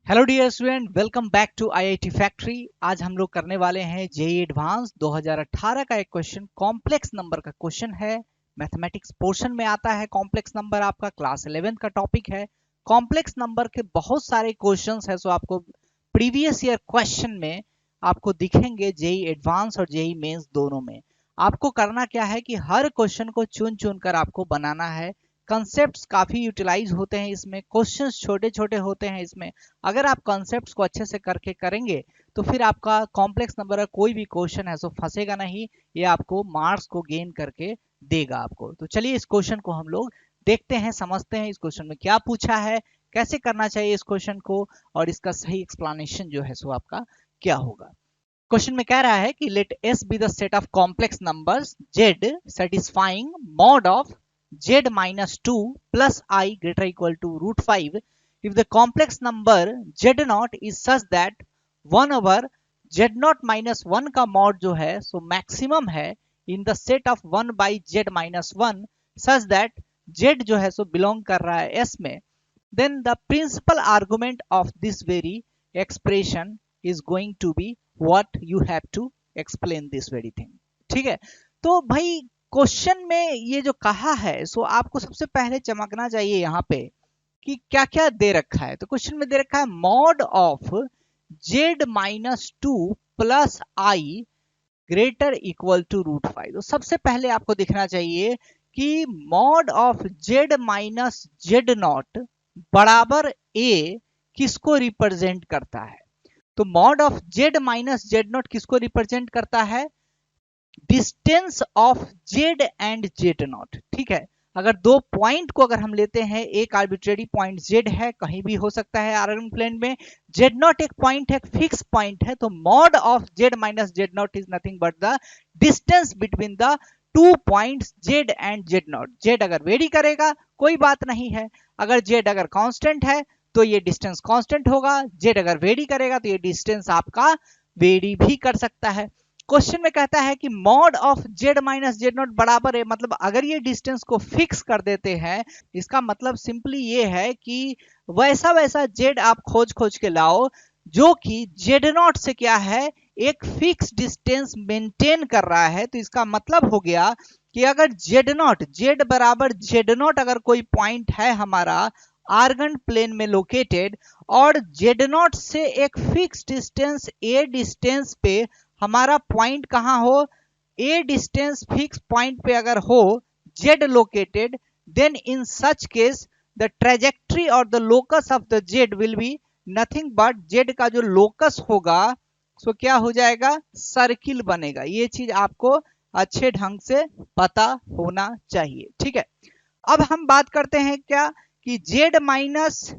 Hello dear student, welcome back to IIT factory. आज हम लोग करने वाले हैं जेईई एडवांस 2018 का एक क्वेश्चन। कॉम्प्लेक्स नंबर का क्वेश्चन है, मैथमेटिक्स पोर्शन में आता है। कॉम्प्लेक्स नंबर आपका क्लास 11 का टॉपिक है। कॉम्प्लेक्स नंबर के बहुत सारे क्वेश्चंस है, सो आपको प्रीवियस ईयर क्वेश्चन में आपको दिखेंगे जेईई एडवांस और जेईई मेंस दोनों में। आपको करना क्या है कि हर क्वेश्चन को चुन चुन कर आपको बनाना है। कंसेप्ट्स काफी यूटिलाइज होते हैं इसमें, क्वेश्चंस छोटे छोटे होते हैं इसमें। अगर आप कॉन्सेप्ट्स को अच्छे से करके करेंगे तो फिर आपका कॉम्प्लेक्स नंबर का कोई भी क्वेश्चन है सो फंसेगा नहीं, ये आपको मार्क्स को गेन करके देगा आपको। तो चलिए इस क्वेश्चन को हम लोग देखते हैं, समझते हैं इस क्वेश्चन में क्या पूछा है, कैसे करना चाहिए इस क्वेश्चन को, और इसका सही एक्सप्लेनेशन जो है सो आपका क्या होगा। क्वेश्चन में कह रहा है कि let S be the set of complex numbers Z satisfying mod of z minus 2 plus I greater equal to root 5 if the complex number z naught is such that 1 over z naught minus 1 का mod जो है so maximum है in the set of 1 by z minus 1 such that z जो है सो belong कर रहा है s में, then the principal argument of this very expression is going to be what you have to explain this very thing। ठीक है, तो भाई क्वेश्चन में ये जो कहा है सो आपको सबसे पहले चमकना चाहिए यहाँ पे कि क्या क्या दे रखा है। तो क्वेश्चन में दे रखा है mod of Z minus two plus i greater equal to root 5। तो सबसे पहले आपको दिखना चाहिए कि mod of Z minus Z naught बराबर ए किसको रिप्रेजेंट करता है। तो mod of Z minus Z naught किसको रिप्रेजेंट करता है, distance of Z and Z naught. ठीक है, अगर दो पॉइंट को अगर हम लेते हैं, एक आर्बिट्रेरी पॉइंट जेड है, कहीं भी हो सकता है आरएन प्लेन में, जेड नॉट एक पॉइंट है, फिक्स पॉइंट है, तो mod of Z minus Z not is nothing but the distance between the two points Z and Z not. Z अगर वेरी करेगा कोई बात नहीं है, अगर जेड अगर कांस्टेंट है तो ये डिस्टेंस कांस्टेंट होगा, जेड अगर वेरी करेगा तो ये डिस्टेंस आपका वेरी भी कर सकता है। क्वेश्चन में कहता है कि mod of Z minus Z naught बराबर है, मतलब अगर ये डिस्टेंस को फिक्स कर देते हैं, इसका मतलब सिंपली ये है कि वैसा वैसा जेड आप खोज खोज के लाओ जो कि जेड नॉट से क्या है, एक फिक्स डिस्टेंस मेंटेन कर रहा है। तो इसका मतलब हो गया कि अगर जेड नॉट, जेड बराबर जेड नॉट अगर कोई पॉइंट है हमारा आर्गन प्लेन में लोकेटेड, और जेड नॉट से एक फिक्स डिस्टेंस ए डिस्टेंस पे हमारा पॉइंट कहां हो, ए डिस्टेंस फिक्स पॉइंट पे अगर हो Z located, then in such case the trajectory और the locus of the Z will be nothing but, Z का जो लोकस होगा सो क्या हो जाएगा, सर्किल बनेगा। ये चीज आपको अच्छे ढंग से पता होना चाहिए। ठीक है, अब हम बात करते हैं क्या कि जेड माइनस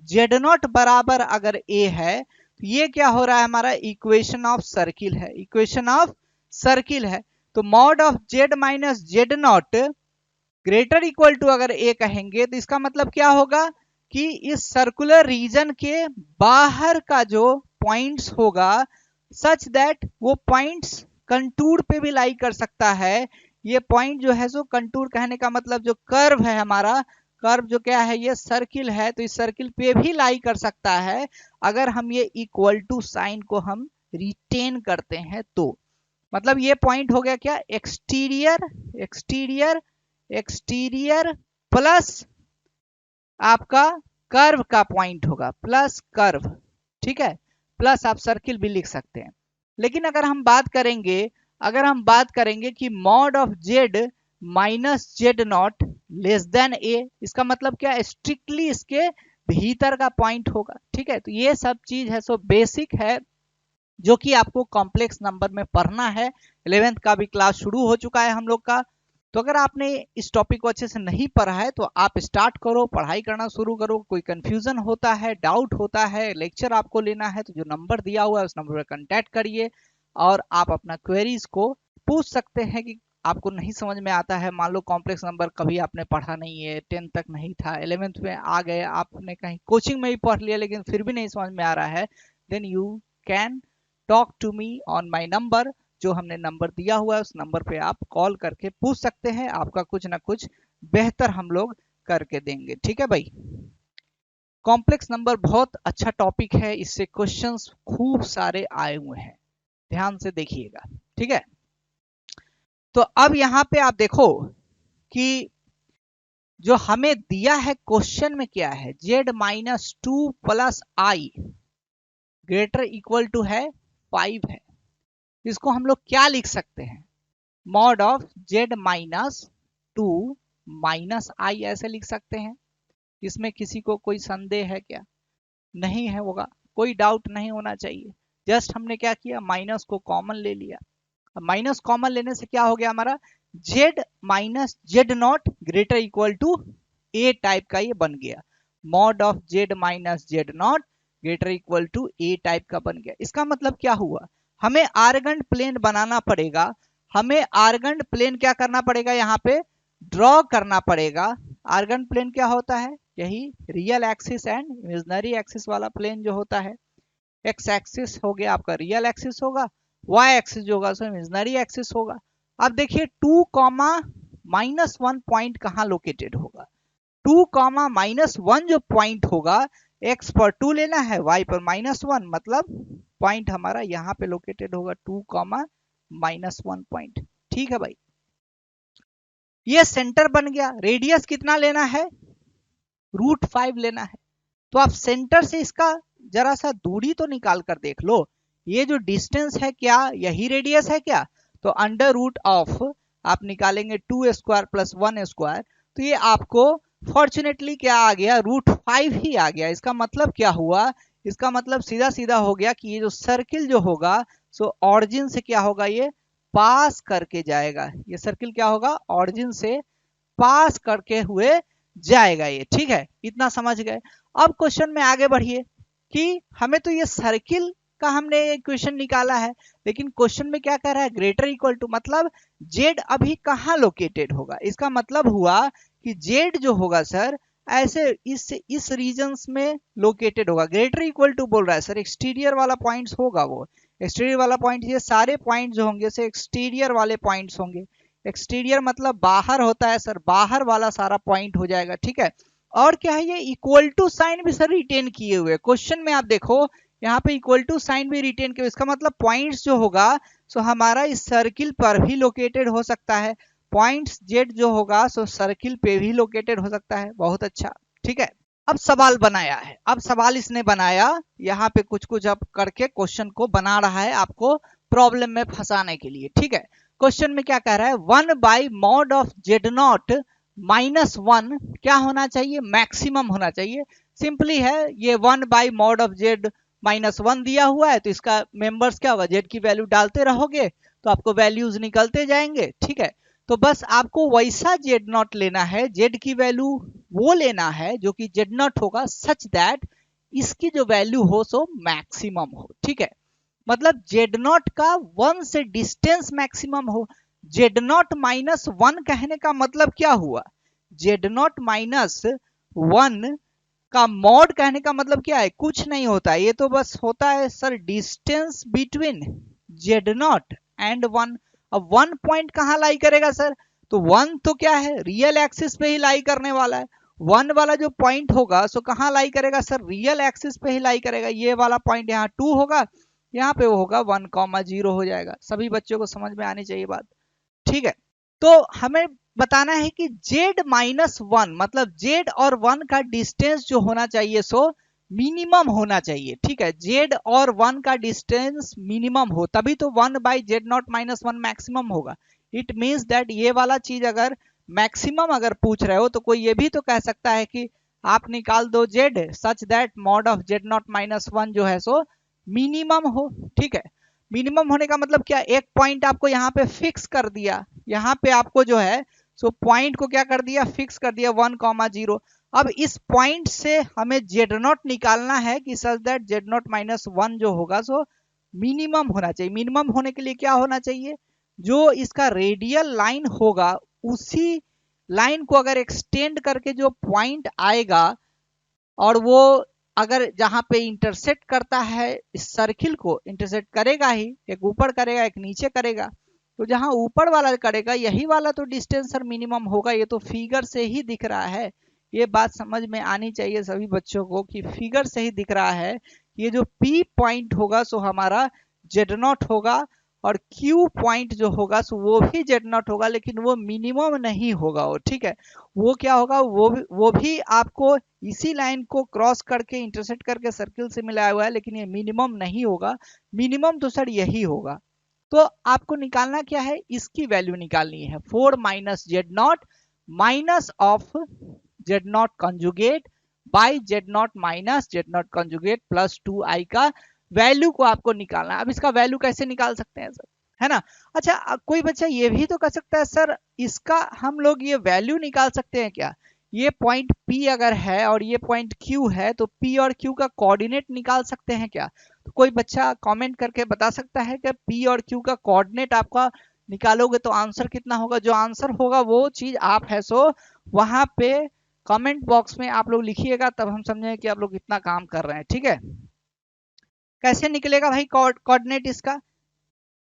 जेड नॉट बराबर अगर ए है, ये क्या हो रहा है, हमारा इक्वेशन ऑफ सर्किल है, इक्वेशन ऑफ सर्किल है। तो mod of Z minus Z not greater equal to अगर ए कहेंगे तो इसका मतलब क्या होगा कि इस सर्कुलर रीजन के बाहर का जो पॉइंट्स होगा सच दैट वो पॉइंट्स कंटूर पे भी लाई कर सकता है। ये पॉइंट जो है सो कंटूर कहने का मतलब जो कर्व है हमारा, कर्व जो क्या है, ये सर्किल है, तो इस सर्किल पे भी लाई कर सकता है अगर हम ये इक्वल टू साइन को हम रिटेन करते हैं। तो मतलब ये पॉइंट हो गया क्या, एक्सटीरियर एक्सटीरियर एक्सटीरियर प्लस आपका कर्व का पॉइंट होगा, प्लस कर्व। ठीक है, प्लस आप सर्किल भी लिख सकते हैं। लेकिन अगर हम बात करेंगे, अगर हम बात करेंगे कि mod of Z minus Z not less than A, इसका मतलब क्या, स्ट्रिक्टली इसके भीतर का पॉइंट होगा। ठीक है, तो ये सब चीज है सो बेसिक है जो कि आपको कॉम्प्लेक्स नंबर में पढ़ना है। 11th का भी क्लास शुरू हो चुका है हम लोग का। तो अगर आपने इस टॉपिक को अच्छे से नहीं पढ़ा है तो आप स्टार्ट करो, पढ़ाई करना शुरू करो। कोई कंफ्यूजन होता है, डाउट होता है, लेक्चर आपको लेना है तो जो नंबर दिया हुआ है उस नंबर पर कांटेक्ट करिए और आप अपना क्वेरीज को पूछ सकते हैं कि आपको नहीं समझ में आता है। मान लो कॉम्प्लेक्स नंबर कभी आपने पढ़ा नहीं है, 10th तक नहीं था, 11th में आ गए, आपने कहीं कोचिंग में भी पढ़ लिया लेकिन फिर भी नहीं समझ में आ रहा है, then you can talk to me on my number. जो हमने नंबर दिया हुआ है उस नंबर पे आप कॉल करके पूछ सकते हैं, आपका कुछ ना कुछ बेहतर हम लोग करके देंगे। ठीक है भाई। कॉम्प्लेक्स नंबर बहुत अच्छा टॉपिक है, इससे क्वेश्चंस खूब सारे आए हुए हैं, ध्यान से देखिएगा, ठीक है। तो अब यहां पे आप देखो कि जो हमें दिया है क्वेश्चन में क्या है, z minus 2 plus i greater equal to है 5 है। इसको हम लोग क्या लिख सकते हैं, mod of z minus 2 minus I ऐसे लिख सकते हैं। इसमें किसी को कोई संदेह है क्या? नहीं है होगा, कोई डाउट नहीं होना चाहिए। जस्ट हमने क्या किया, माइनस को कॉमन ले लिया। माइनस कॉमन लेने से क्या हो गया हमारा, z minus Z not greater equal to A type का ये बन गया। Mod of z minus Z not greater equal to A type का बन गया। इसका मतलब क्या हुआ, हमें आर्गन प्लेन बनाना पड़ेगा। हमें आर्गन प्लेन क्या करना पड़ेगा, यहाँ पे ड्रॉ करना पड़ेगा। आर्गन प्लेन क्या होता है, यही real axis and imaginary axis वाला प्लेन जो होता है। एक्स एक्सिस हो गया आपका रियल एक्सिस होगा, वाई एक्सिस जो होगा सो इमेजिनरी एक्सिस होगा। अब देखिए 2 कॉमा माइनस 1 पॉइंट कहाँ लोकेटेड होगा, 2 कॉमा माइनस 1 जो पॉइंट होगा, x पर 2 लेना है, y पर माइनस 1, मतलब पॉइंट हमारा यहाँ पे लोकेटेड होगा 2 कॉमा माइनस 1 पॉइंट। ठीक है भाई, ये सेंटर बन गया। रेडियस कितना लेना है, √5 लेना है। तो आप सेंटर से इसका जरा सा दूरी तो निकाल कर देख लो, ये जो डिस्टेंस है क्या यही रेडियस है क्या, तो अंडर रूट ऑफ आप निकालेंगे 2 स्क्वायर प्लस 1 स्क्वायर, तो ये आपको फॉर्चुनेटली क्या आ गया, √5 ही आ गया। इसका मतलब क्या हुआ, इसका मतलब सीधा सीधा हो गया कि ये जो सर्किल जो होगा सो ऑरिजिन से क्या होगा, ये पास करके जाएगा। ये सर्किल क्या होगा, ऑरिजिन से पास करके हुए जाएगा ये, ठीक है, इतना समझ गए। अब क्वेश्चन में आगे बढ़िए कि हमें तो ये सर्किल का हमने इक्वेशन निकाला है, लेकिन क्वेश्चन में क्या कह रहा है, ग्रेटर इक्वल टू, मतलब जेड अभी कहाँ लोकेटेड होगा। इसका मतलब हुआ कि जेड जो होगा सर ऐसे इस रीजन्स में लोकेटेड होगा। ग्रेटर इक्वल टू बोल रहा है सर, एक्सटीरियर वाला पॉइंट्स होगा, वो एक्सटीरियर वाला पॉइंट, ये सारे पॉइंट जो होंगे से एक्सटीरियर वाले पॉइंट्स होंगे। एक्सटीरियर मतलब बाहर होता है सर, बाहर वाला सारा पॉइंट हो जाएगा, ठीक है। और क्या है, ये इक्वल टू साइन भी सर रिटेन किए हुए, क्वेश्चन में आप देखो यहाँ पे इक्वल टू साइन भी रिटेन किए। इसका मतलब पॉइंट्स जो होगा सो हमारा इस सर्किल पर भी लोकेटेड हो सकता है। पॉइंट्स जेड जो होगा सो सर्किल पे भी लोकेटेड हो सकता है। बहुत अच्छा, ठीक है। अब सवाल बनाया है, अब सवाल इसने बनाया यहाँ पे कुछ कुछ अब करके क्वेश्चन को बना रहा है आपको प्रॉब्लम में फंसाने के लिए, ठीक है। क्वेश्चन में क्या कह रहा है, 1 by mod of Z not minus 1 क्या होना चाहिए, मैक्सिमम होना चाहिए। सिंपली है, ये 1 by mod of Z minus 1 दिया हुआ है, तो इसका मेंबर्स क्या होगा, जेड की वैल्यू डालते रहोगे तो आपको वैल्यूज निकलते जाएंगे, ठीक है। तो बस आपको वैसा जेड नॉट लेना है, जेड की वैल्यू वो लेना है जो कि जेड नॉट होगा, सच दैट इसकी जो वैल्यू हो सो मैक्सिमम हो, ठीक है। मतलब जेड नॉट का 1 से डिस्टेंस मैक्सिमम हो। जेड नॉट माइनस 1 कहने का मतलब क्या हुआ, जेड नॉट माइनस 1 का मॉड कहने का मतलब क्या है, कुछ नहीं होता, ये तो बस होता है sir distance between Z not and 1। अब 1 पॉइंट कहाँ लाई करेगा सर, तो 1 तो क्या है, रियल एक्सिस पे ही लाई करने वाला है। 1 वाला जो पॉइंट होगा सो कहाँ लाई करेगा सर, रियल एक्सिस पे ही लाई करेगा। ये वाला पॉइंट यहाँ 2 होगा, यहाँ पे वो होगा 1,0 हो जाएगा। सभी बच्चों को समझ में आनी चाहिए बात, ठीक है। तो हमें बताना है कि z माइनस 1 मतलब z और 1 का डिस्टेंस जो होना चाहिए सो मिनिमम होना चाहिए, ठीक है। z और 1 का डिस्टेंस मिनिमम हो तभी तो 1 by Z not minus 1 maximum होगा। इट मीन्स दैट ये वाला चीज अगर मैक्सिमम अगर पूछ रहे हो तो कोई ये भी तो कह सकता है कि आप निकाल दो z such that mod of Z not minus 1 जो है सो मिनिमम हो, ठीक है। मिनिमम होने का मतलब क्या, एक पॉइंट आपको यहाँ पे फिक्स कर दिया, यहाँ पे आपको जो है सो पॉइंट को क्या कर दिया, फिक्स कर दिया 1,0। अब इस पॉइंट से हमें जेड नॉट निकालना है कि such that Z not minus 1 जो होगा सो मिनिमम होना चाहिए। मिनिमम होने के लिए क्या होना चाहिए, जो इसका रेडियल लाइन होगा उसी लाइन को अगर एक्सटेंड करके जो पॉइंट आएगा और वो अगर जहां पे इंटरसेक्ट करता है इस सर्किल को इंटरसेक्ट करेगा ही, एक ऊपर करेगा एक नीचे करेगा, तो जहां ऊपर वाला करेगा यही वाला तो डिस्टेंस सर मिनिमम होगा। ये तो फिगर से ही दिख रहा है, ये बात समझ में आनी चाहिए सभी बच्चों को कि फिगर से ही दिख रहा है, ये जो P पॉइंट होगा सो हमारा जेड नॉट होगा, और Q पॉइंट जो होगा सो वो भी जेड नॉट होगा, लेकिन वो मिनिमम नहीं होगा वो, ठीक है। वो क्या होगा, वो भी आपको इसी लाइन को क्रॉस करके इंटरसेक्ट करके सर्किल से मिलाया हुआ है, लेकिन ये मिनिमम नहीं होगा। मिनिमम तो सर यही होगा। तो आपको निकालना क्या है, इसकी वैल्यू निकालनी है, 4 minus Z not minus of Z not conjugate by Z not minus Z not conjugate plus 2i का वैल्यू को आपको निकालना है। अब इसका वैल्यू कैसे निकाल सकते हैं सर, है ना। अच्छा, कोई बच्चा ये भी तो कर सकता है सर, इसका हम लोग ये वैल्यू निकाल सकते हैं क्या, ये पॉइंट P अगर है और ये पॉइंट Q है तो P और Q का कोऑर्डिनेट निकाल सकते हैं क्या। तो कोई बच्चा कमेंट करके बता सकता है कि P और Q का कोऑर्डिनेट आपका निकालोगे तो आंसर कितना होगा। जो आंसर होगा वो चीज आप है सो वहां पे कमेंट बॉक्स में आप लोग लिखिएगा, तब हम समझेंगे कि आप लोग कितना काम कर रहे हैं, ठीक है। कैसे निकलेगा भाई कोऑर्डिनेट इसका,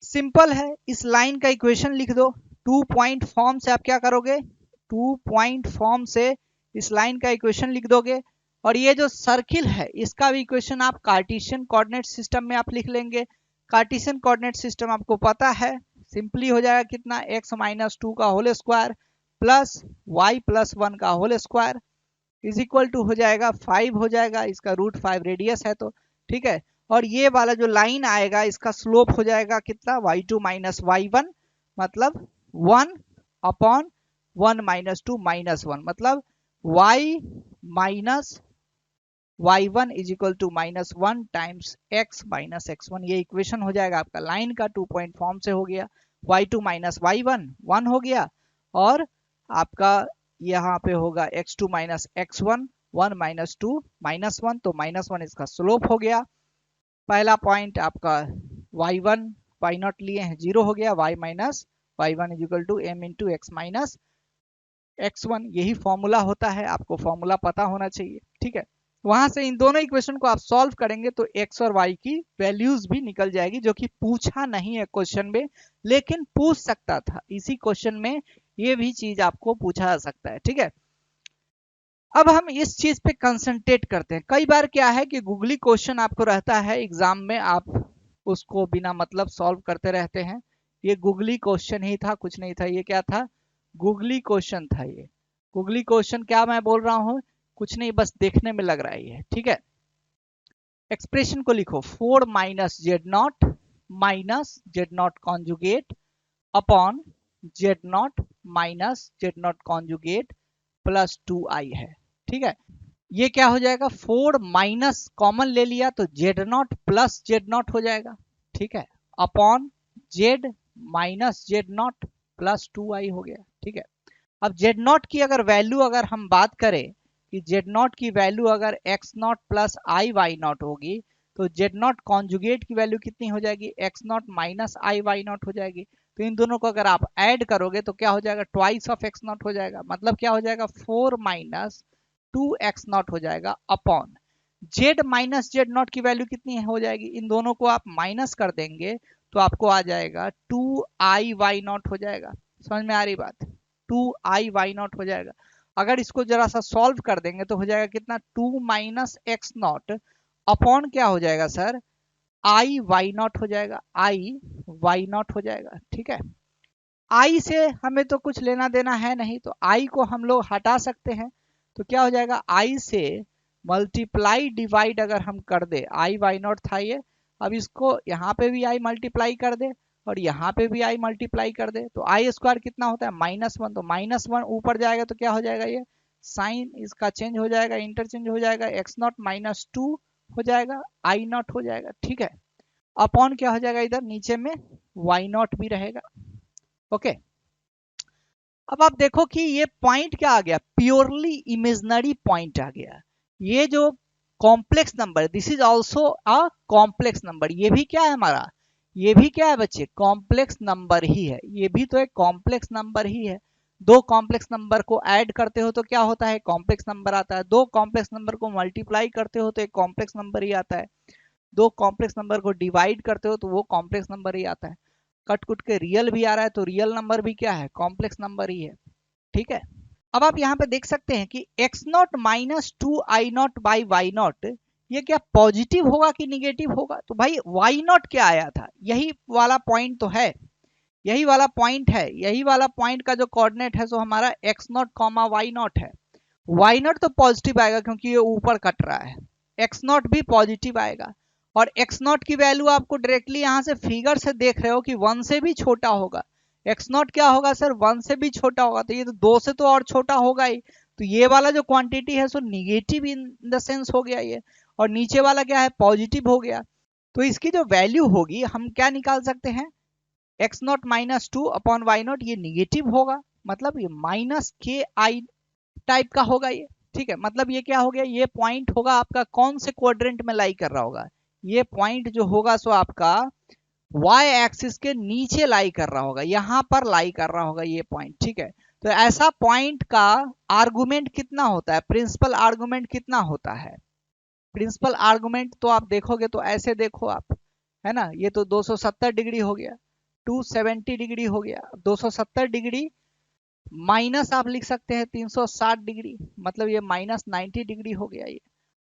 सिंपल है, इस लाइन का इक्वेशन लिख दो। 2 पॉइंट फॉर्म से आप क्या करोगे, 2 पॉइंट फॉर्म से इस लाइन का इक्वेशन लिख दोगे, और ये जो सर्किल है इसका भी इक्वेशन आप कार्टेशियन कोऑर्डिनेट सिस्टम में आप लिख लेंगे। कार्टेशियन कोऑर्डिनेट सिस्टम आपको पता है, सिंपली हो जाएगा कितना, x माइनस 2 का whole square plus y plus 1 का whole square is equal to हो जाएगा 5 हो जाएगा, इसका रूट 5 रेडियस है तो, ठीक है। और ये वाला जो लाइन आएगा इसका स्लोप हो जाएगा कितना, y2 माइनस y1, मतलब 1 अपॉन 1 माइनस 2 माइनस 1, मतलब y minus y1 is equal to minus 1 times x minus x1। ये इक्वेशन हो जाएगा आपका लाइन का, 2 पॉइंट फॉर्म से हो गया, y2 माइनस y1 1 हो गया, और आपका यहाँ पे होगा x2 minus x1 1 minus 2 minus 1, तो माइनस 1 इसका स्लोप हो गया। पहला पॉइंट आपका y1 y नॉट लिए हैं 0 हो गया, y minus y1 is equal to m into X minus x1, यही फॉर्मूला होता है, आपको फॉर्मूला पता होना चाहिए, ठीक है। वहां से इन दोनों इक्वेशन को आप सॉल्व करेंगे तो x और y की वैल्यूज भी निकल जाएगी, जो कि पूछा नहीं है क्वेश्चन में, लेकिन पूछ सकता था इसी क्वेश्चन में, ये भी चीज आपको पूछा जा सकता है, ठीक है। अब हम इस चीज पे कंसंट्रेट करते हैं। कई बार क्या है कि गूगली क्वेश्चन आपको रहता है एग्जाम में, आप उसको बिना मतलब सॉल्व करते रहते हैं। ये गूगली क्वेश्चन ही था, कुछ नहीं था, ये क्या था, गूगली क्वेश्चन था। ये गूगली क्वेश्चन क्या मैं बोल रहा हूँ, कुछ नहीं, बस देखने में लग रहा है ये, ठीक है। एक्सप्रेशन को लिखो, 4 minus Z not minus Z naught conjugate upon Z not minus Z naught conjugate plus 2i है, ठीक है। ये क्या हो जाएगा, 4 माइनस कॉमन ले लिया तो Z not plus Z not हो जाएगा, ठीक है, upon Z minus Z not plus 2i हो गया, ठीक है। अब जेड नॉट की अगर वैल्यू अगर हम बात करें कि जेड नॉट की वैल्यू अगर X naught plus i Y naught होगी, तो जेड नॉट कॉन्जुगेट की वैल्यू कितनी हो जाएगी, X naught minus i Y naught हो जाएगी। तो इन दोनों को अगर आप ऐड करोगे तो क्या हो जाएगा, ट्वाइस ऑफ एक्स नॉट हो जाएगा, मतलब क्या हो जाएगा, 4 माइनस 2x नॉट हो जाएगा upon Z minus Z naught की वैल्यू कितनी हो जाएगी, इन दोनों को आप माइनस कर देंगे तो आपको आ जाएगा 2i वाई नॉट हो जाएगा। समझ में आ रही बात, 2i वाई नॉट हो जाएगा। अगर इसको जरा सा सॉल्व कर देंगे तो हो जाएगा कितना, 2 माइनस एक्स नॉट अपॉन क्या हो जाएगा सर, आई वाई नॉट हो जाएगा, आई वाई नॉट हो जाएगा, ठीक है। आई से हमें तो कुछ लेना देना है नहीं, तो आई को हम लोग हटा सकते हैं, तो क्या हो जाएगा, आई से मल्टीप्लाई डिवाइड अगर हम कर दे, आई वाई नॉट था ये, अब इसको यहाँ पे भी आई मल्टीप्लाई कर दे और यहाँ पे भी आई मल्टीप्लाई कर दे, तो आई स्क्वायर कितना होता है, -1, तो -1 ऊपर जाएगा तो क्या हो जाएगा, ये साइन इसका चेंज हो जाएगा, इंटरचेंज हो जाएगा, एक्स नॉट माइनस 2 हो जाएगा, आई नॉट हो जाएगा, ठीक है। अपॉन क्या हो जाएगा, इधर नीचे में वाई नॉट भी रहेगा, ओके। अब आप देखो कि ये पॉइंट क्या आ गया, प्योरली इमेजिनरी पॉइंट आ गया। ये जो complex number, this is also a complex number, ये भी क्या है हमारा, ये भी क्या है बच्चे, कॉम्प्लेक्स नंबर ही है, ये भी तो एक कॉम्प्लेक्स नंबर ही है। दो कॉम्प्लेक्स नंबर को ऐड करते हो तो क्या होता है, कॉम्प्लेक्स नंबर आता है। दो कॉम्प्लेक्स नंबर को मल्टीप्लाई करते हो तो एक कॉम्प्लेक्स नंबर ही आता है। दो कॉम्प्लेक्स नंबर को डिवाइड करते हो तो वो कॉम्प्लेक्स नंबर ही आता है। कट कुट के रियल भी आ रहा है तो रियल नंबर भी क्या है, कॉम्प्लेक्स नंबर ही है, ठीक है। अब आप यहाँ पे देख सकते हैं कि X naught minus two i naught by Y naught, ये क्या पॉजिटिव होगा कि निगेटिव होगा? तो भाई वाई नॉट क्या आया था, यही वाला पॉइंट तो है, यही वाला पॉइंट है, यही वाला पॉइंट का जो कोऑर्डिनेट है सो हमारा X naught comma Y naught है। वाई नॉट तो पॉजिटिव आएगा क्योंकि ये ऊपर कट रहा है, एक्स नॉट भी पॉजिटिव आएगा, और एक्स नॉट की वैल्यू आपको डायरेक्टली यहाँ से फिगर से देख रहे हो कि 1 से भी छोटा होगा। एक्स नॉट क्या होगा सर, 1 से भी छोटा होगा, तो ये तो 2 से तो और छोटा होगा ही, तो ये वाला जो क्वांटिटी है सो निगेटिव इन द सेंस हो गया ये, और नीचे वाला क्या है, पॉजिटिव हो गया। तो इसकी जो वैल्यू होगी हम क्या निकाल सकते हैं, X naught minus two upon Y naught, ये निगेटिव होगा, मतलब ये माइनस के आई टाइप का होगा ये, ठीक है। मतलब ये क्या हो गया, ये पॉइंट होगा आपका कौन से क्वाड्रेंट में लाई कर रहा होगा, ये पॉइंट जो होगा सो आपका वाई एक्सिस के नीचे लाई कर रहा होगा, यहां पर लाई कर रहा होगा ये पॉइंट, ठीक है। तो ऐसा पॉइंट का आर्गुमेंट कितना होता है, प्रिंसिपल आर्गुमेंट कितना होता है, प्रिंसिपल आर्गुमेंट तो आप देखोगे तो ऐसे देखो आप, है ना, ये तो 270 डिग्री हो गया, 270 डिग्री हो गया, 270 डिग्री माइनस आप लिख सकते हैं 360 डिग्री, मतलब ये माइनस 90 डिग्री हो गया ये।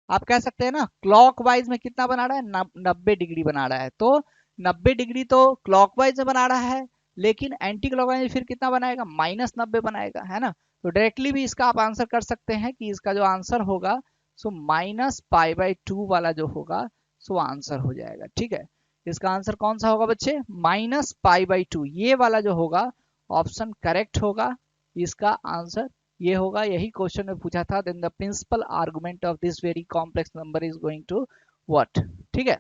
आप कह सकते हैं ना क्लॉकवाइज में कितना बना रहा है, 90 डिग्री बना रहा है, तो 90 डिग्री तो क्लॉकवाइज में बना रहा है, लेकिन एंटी क्लॉकवाइज में फिर कितना बनाएगा, माइनस 90 बनाएगा, है ना। तो डायरेक्टली भी इसका आप आंसर कर सकते हैं कि इसका जो आंसर होगा सो माइनस पाई बाई 2 वाला जो होगा सो आंसर हो जाएगा, ठीक है। इसका आंसर कौन सा होगा बच्चे, माइनस पाई बाई 2, ये वाला जो होगा ऑप्शन करेक्ट होगा, इसका आंसर ये होगा। यही क्वेश्चन में पूछा था, then the principal argument of this very complex number is going to what, ठीक है।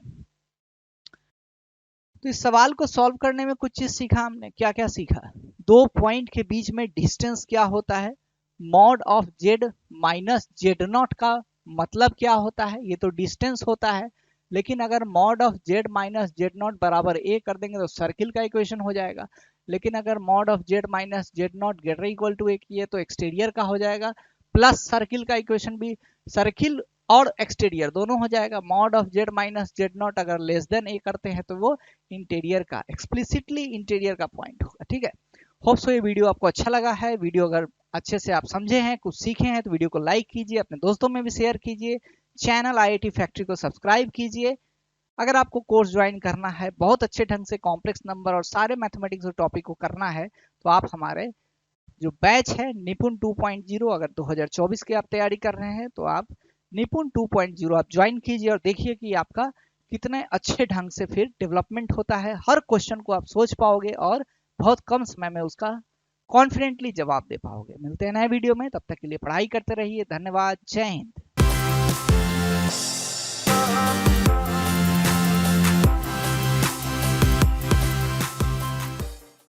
तो इस सवाल को सॉल्व करने में कुछ चीज सीखा हमने, क्या क्या सीखा, दो पॉइंट के बीच में डिस्टेंस क्या होता है, mod of Z minus Z not का मतलब क्या होता है, ये तो डिस्टेंस होता है, लेकिन अगर mod of Z minus Z naught बराबर ए कर देंगे तो सर्किल का इक्वेशन हो जाएगा, लेकिन अगर mod of Z minus Z not greater equal to A किए तो एक्सटीरियर का हो जाएगा, प्लस सर्किल का इक्वेशन भी सर्किल और एक्सटीरियर दोनों हो जाएगा, mod of Z minus Z not अगर लेस देन ए करते हैं तो वो इंटीरियर का, एक्सप्लिसिटली इंटीरियर का पॉइंट होगा, ठीक है। होप सो ये वीडियो आपको अच्छा लगा है, वीडियो अगर अच्छे से आप समझे हैं, कुछ सीखे हैं, तो वीडियो को लाइक कीजिए, अपने दोस्तों में भी शेयर कीजिए, चैनल आईआईटी फैक्ट्री को सब्सक्राइब कीजिए। अगर आपको कोर्स ज्वाइन करना है, बहुत अच्छे ढंग से कॉम्प्लेक्स नंबर और सारे मैथमेटिक्स टॉपिक को करना है, तो आप हमारे जो बैच है निपुण 2.0, अगर 2024 की आप तैयारी कर रहे हैं तो आप निपुण 2.0 आप ज्वाइन कीजिए और देखिए कि आपका कितने अच्छे ढंग से फिर डेवलपमेंट होता है, हर क्वेश्चन को आप सोच पाओगे और बहुत कम समय में उसका कॉन्फिडेंटली जवाब दे पाओगे। मिलते हैं नए वीडियो में, तब तक के लिए पढ़ाई करते रहिए, धन्यवाद, जय हिंद।